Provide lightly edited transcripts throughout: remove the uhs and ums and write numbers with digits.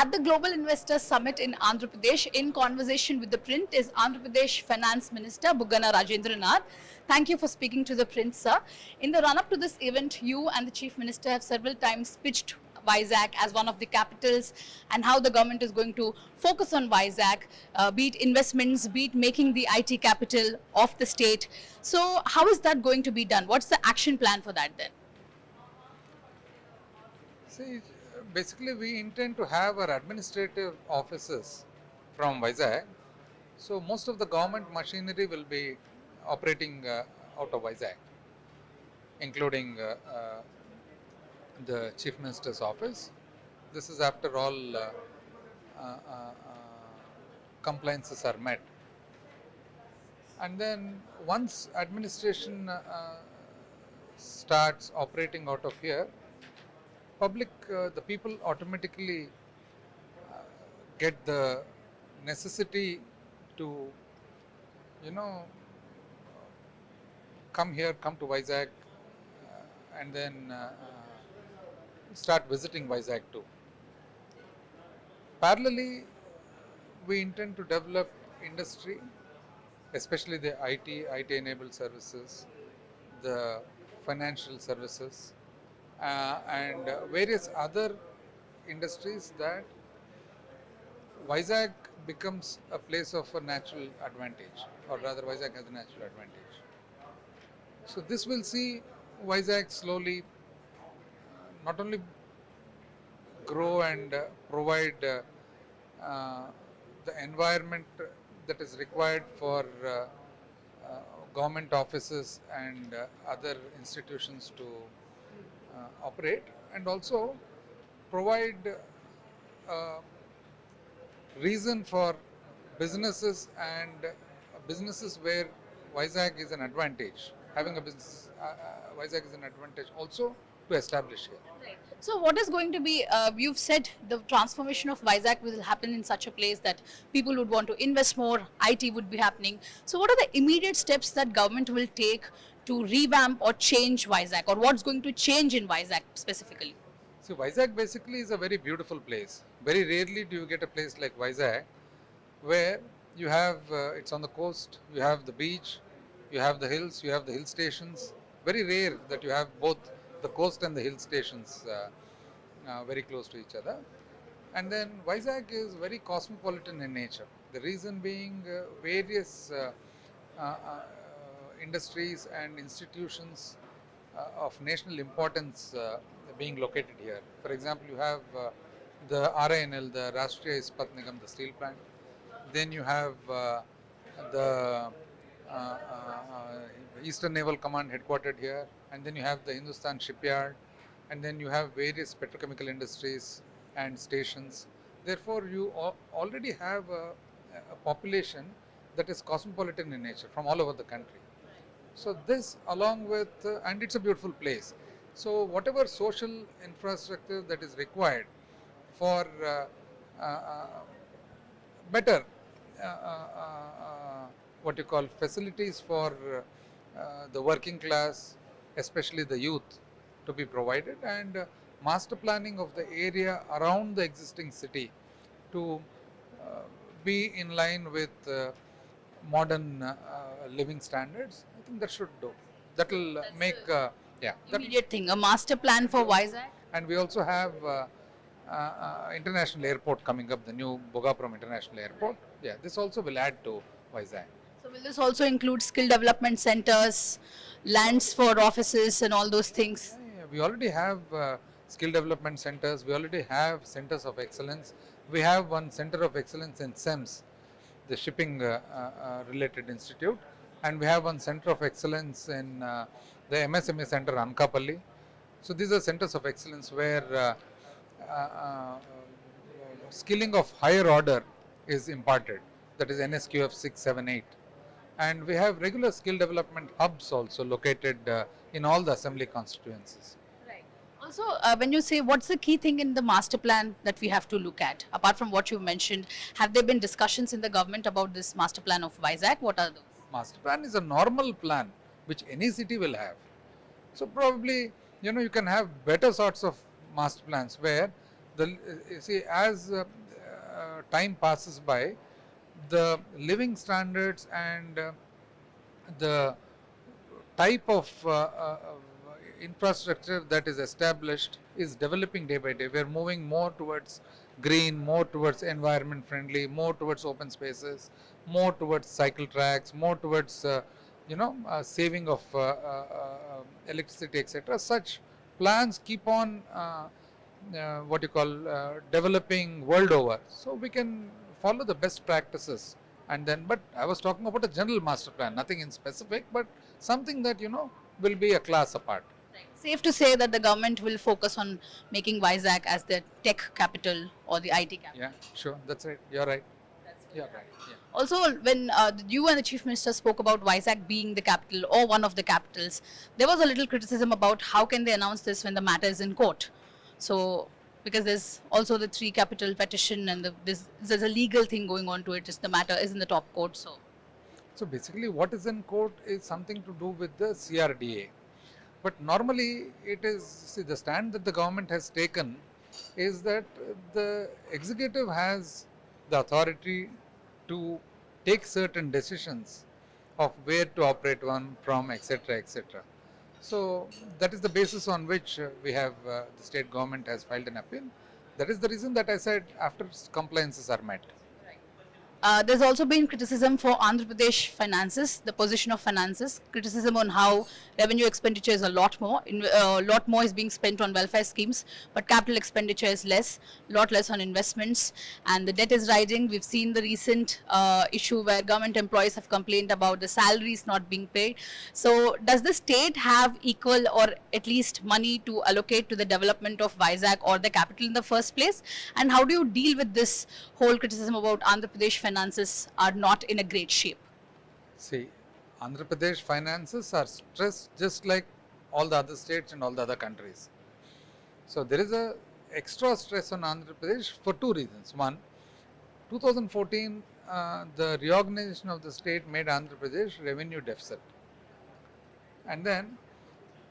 At the Global Investors Summit in Andhra Pradesh, in conversation with ThePrint is Andhra Pradesh Finance Minister Buggana Rajendranath. Thank you for speaking to ThePrint, sir. In the run-up to this event, you and the Chief Minister have several times pitched Vizag as one of the capitals and how the government is going to focus on Vizag, be it investments, be it making the IT capital of the state. So how is that going to be done? What's the action plan for that then? See, basically we intend to have our administrative offices from Vizag. So most of the government machinery will be operating out of Vizag, including the Chief Minister's office. This is after all compliances are met. And then once administration starts operating out of here, public, the people automatically get the necessity to, come here, come to Vizag, and then start visiting Vizag too. Parallelly, we intend to develop industry, especially the IT-enabled services, the financial services, and various other industries that Vizag becomes a place of a natural advantage, or rather Vizag has a natural advantage. So this will see Vizag slowly not only grow and provide the environment that is required for government offices and other institutions to operate, and also provide reason for businesses and businesses where Vizag is an advantage. Having a business, Vizag is an advantage also to establish here. Right. So what is going to be, you've said the transformation of Vizag will happen in such a place that people would want to invest more, IT would be happening. So what are the immediate steps that government will take to revamp or change Vizag, or what's going to change in Vizag specifically? So Vizag basically is a very beautiful place. Very rarely do you get a place like Vizag where you have, it's on the coast, you have the beach, you have the hills, you have the hill stations. Very rare that you have both the coast and the hill stations very close to each other. And then Vizag is very cosmopolitan in nature. The reason being various industries and institutions of national importance being located here. For example, you have the RINL, the Rashtriya Ispat Nigam, the steel plant. Then you have the Eastern Naval Command headquartered here, and then you have the Hindustan Shipyard, and then you have various petrochemical industries and stations. Therefore, you already have a population that is cosmopolitan in nature from all over the country. So this, along with, and it's a beautiful place. So whatever social infrastructure that is required for better what you call facilities for the working class, especially the youth, to be provided, and master planning of the area around the existing city to be in line with modern living standards. I think that should do. That will make Immediate thing, a master plan for Vizag. And we also have international airport coming up, the new Bhogapuram International Airport. Yeah, this also will add to Vizag. So will this also include skill development centers, lands for offices and all those things? Yeah, we already have skill development centers. We already have centers of excellence. We have one center of excellence in SEMS, the shipping related institute, and we have one center of excellence in the MSME center Ankapalli. So these are centers of excellence where skilling of higher order is imparted, that is NSQF 678. And we have regular skill development hubs also located in all the assembly constituencies. Right. Also, when you say what's the key thing in the master plan that we have to look at, apart from what you mentioned, have there been discussions in the government about this master plan of Vizag? What are those? Master plan is a normal plan which any city will have. So probably, you can have better sorts of master plans where You see, as time passes by, the living standards and the type of infrastructure that is established is developing day by day. We are moving more towards green, more towards environment friendly, more towards open spaces, more towards cycle tracks, more towards saving of electricity, etc. Such plans keep on what you call developing world over. So we can follow the best practices. And then, but I was talking about a general master plan, nothing in specific, but something that will be a class apart. Safe to say that the government will focus on making Vizag as the tech capital or the IT capital. Yeah, sure, that's right. You're right. That's good. You're right. Yeah. Also, when you and the Chief Minister spoke about Vizag being the capital or one of the capitals, there was a little criticism about how can they announce this when the matter is in court. So, because there's also the three capital petition and there's a legal thing going on to it, just the matter is in the top court. So basically what is in court is something to do with the CRDA. But normally it is, see, the stand that the government has taken is that the executive has the authority to take certain decisions of where to operate one from, etc., etc. So that is the basis on which we have the state government has filed an appeal. That is the reason that I said after compliances are met. There's also been criticism for Andhra Pradesh finances, the position of finances, criticism on how revenue expenditure is a lot more is being spent on welfare schemes, but capital expenditure is lot less on investments, and the debt is rising. We've seen the recent issue where government employees have complained about the salaries not being paid. So does the state have equal or at least money to allocate to the development of Vizag or the capital in the first place? And how do you deal with this whole criticism about Andhra Pradesh finances are not in a great shape? See, Andhra Pradesh finances are stressed just like all the other states and all the other countries. So there is a extra stress on Andhra Pradesh for two reasons. One, 2014, the reorganization of the state made Andhra Pradesh revenue deficit. And then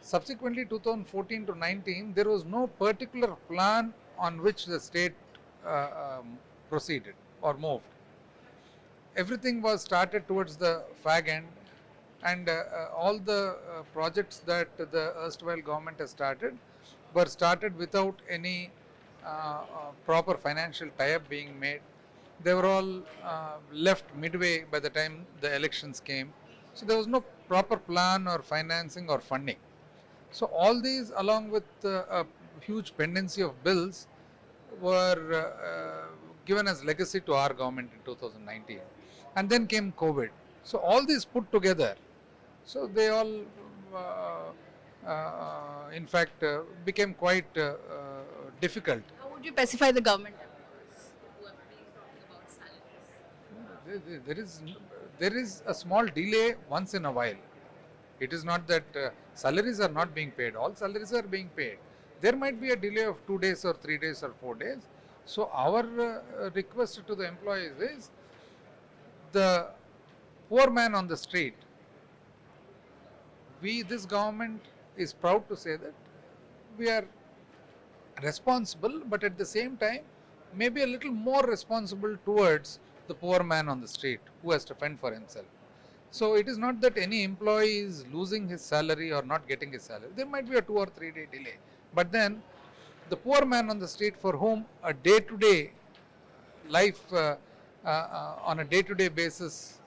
subsequently 2014 to 19, there was no particular plan on which the state proceeded or moved. Everything was started towards the fag end, and all the projects that the erstwhile government has started were started without any proper financial tie-up being made. They were all left midway by the time the elections came. So there was no proper plan or financing or funding. So all these, along with a huge pendency of bills, were given as legacy to our government in 2019. And then came COVID. So all these put together, so they all in fact became quite difficult. How would you pacify the government employees who have been talking about salaries? There is a small delay once in a while. It is not that salaries are not being paid. All salaries are being paid. There might be a delay of 2 days or 3 days or 4 days. So our request to the employees is, the poor man on the street, this government is proud to say that we are responsible, but at the same time maybe a little more responsible towards the poor man on the street who has to fend for himself. So it is not that any employee is losing his salary or not getting his salary. There might be a 2 or 3 day delay, but then the poor man on the street, for whom a day-to-day life on a day-to-day basis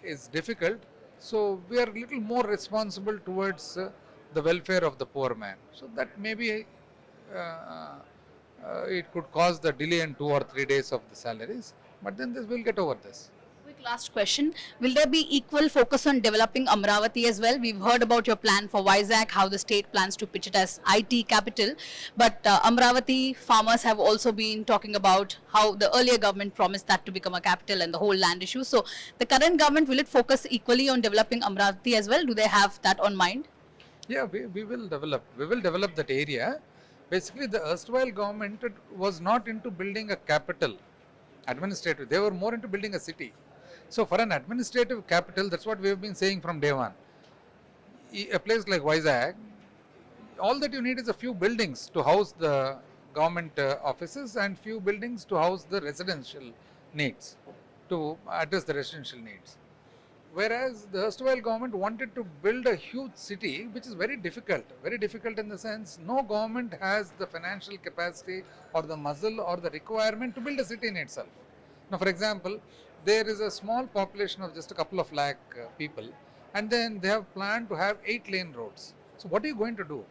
is difficult, so we are a little more responsible towards the welfare of the poor man. So that maybe it could cause the delay in 2 or 3 days of the salaries, but then we'll get over this. Quick last question. Will there be equal focus on developing Amaravati as well? We've heard about your plan for Vizag, how the state plans to pitch it as IT capital. But Amaravati farmers have also been talking about how the earlier government promised that to become a capital and the whole land issue. So the current government, will it focus equally on developing Amaravati as well? Do they have that on mind? Yeah, we will develop. We will develop that area. Basically, the erstwhile government was not into building a capital, administrative. They were more into building a city. So for an administrative capital, that's what we have been saying from day one. A place like Vizag, all that you need is a few buildings to house the government offices and few buildings to house the residential needs, to address the residential needs. Whereas the erstwhile government wanted to build a huge city, which is very difficult in the sense no government has the financial capacity or the muscle or the requirement to build a city in itself. Now, for example, there is a small population of just a couple of lakh people, and then they have planned to have 8-lane roads. So, what are you going to do?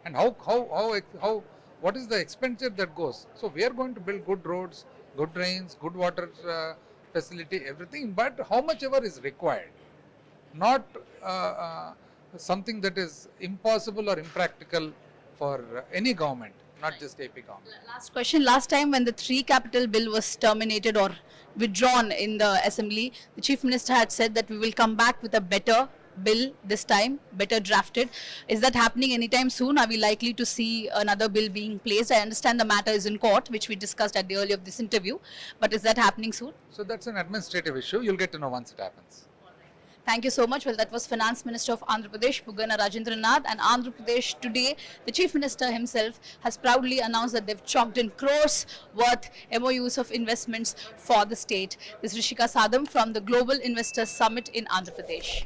And what is the expenditure that goes? So, we are going to build good roads, good drains, good water facility, everything, but how much ever is required, not something that is impossible or impractical for any government, not just AP government. Last question. Last time when the 3 capital bill was terminated or withdrawn in the assembly, the chief minister had said that we will come back with a better bill this time, better drafted. Is that happening anytime soon? Are we likely to see another bill being placed? I understand the matter is in court, which we discussed at the early of this interview, but is that happening soon? So that's an administrative issue. You'll get to know once it happens. Thank you so much. Well, that was Finance Minister of Andhra Pradesh, Buggana Rajendranath, and Andhra Pradesh today, the Chief Minister himself has proudly announced that they've chalked in crores worth MOUs of investments for the state. This is Rishika Sadam from the Global Investors Summit in Andhra Pradesh.